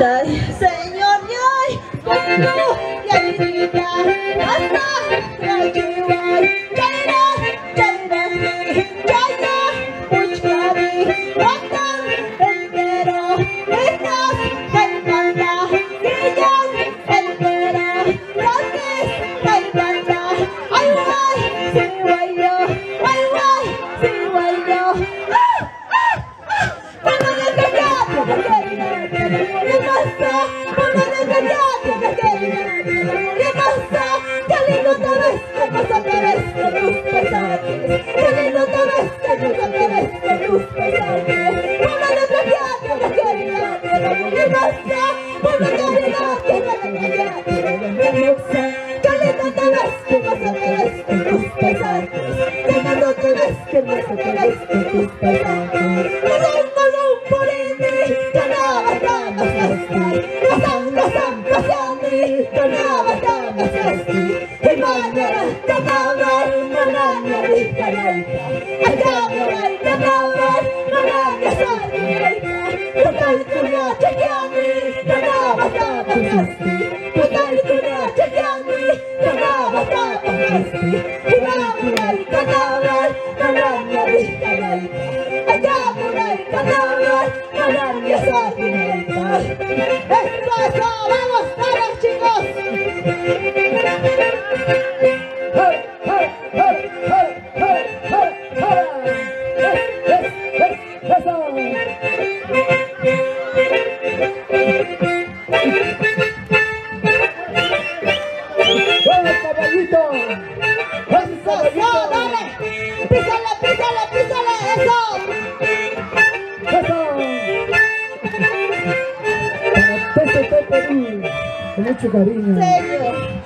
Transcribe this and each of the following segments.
Señor, con mucho cariño. Señor,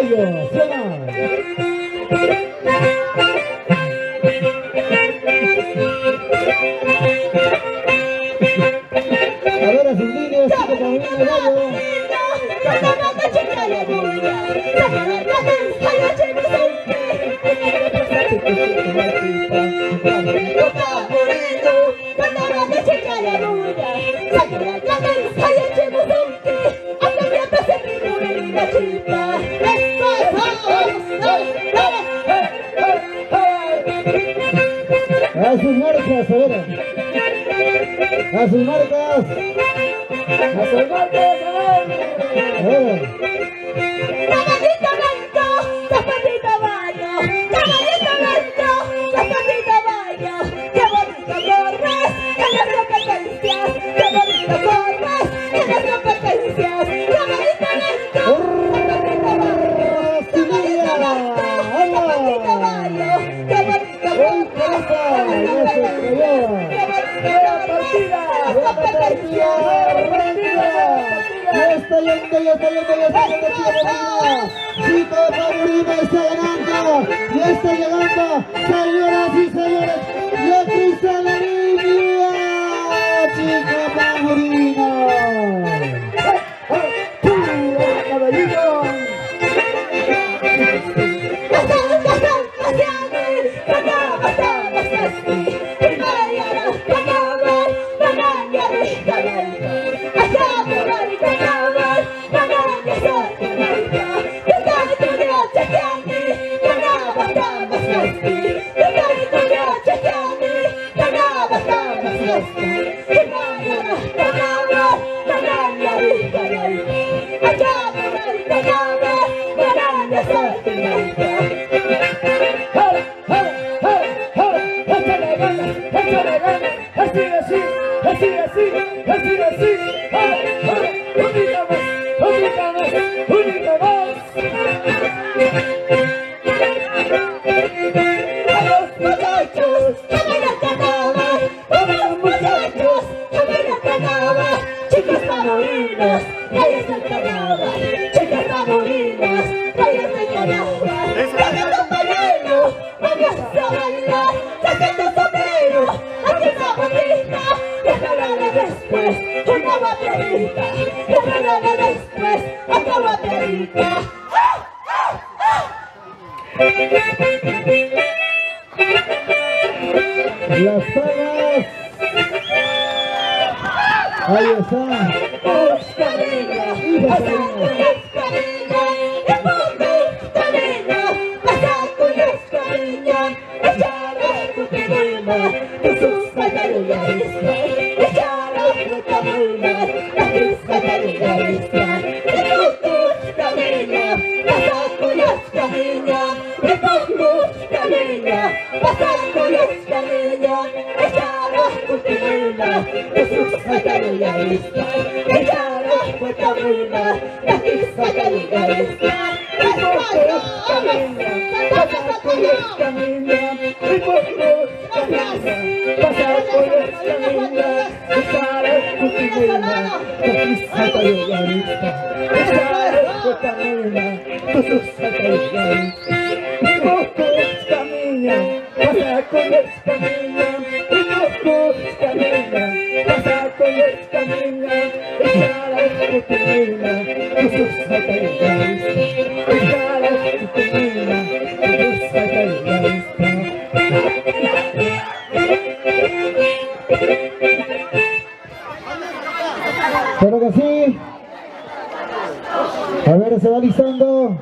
MAYO, suena. A ver a sus líneas, chicos, Pamurinos, MAYO. A sus marcas, a ver. A sus marcas. A sus marcas, a ver. Caballito blanco, zapatito baño. Caballito blanco, zapatito baño. Qué bonito corres en las competencias. Qué bonito corres en las competencias. Caballito blanco, zapatito baño. Caballito blanco, zapatito baño. Qué bonito corres en las competencias. Ya está yendo, Chico Pamurino está ganando, ya está llegando, señoras y señores, ya cruza la línea, Chico Pamurino. Caballito. Chicos Pamurinos, nadie se encarnaba. Chicos Pamurinos, nadie se encarnaba. Saca tu pañuelo, vamos a bailar. Saca tu sombrero, aquí está bonita. Déjala después, una baterita. Déjala después, otra baterita. Las pagas. Ahí está. Claro que sí. A ver, se va listando.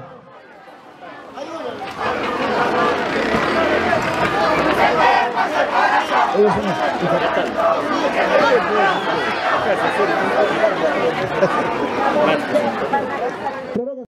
Claro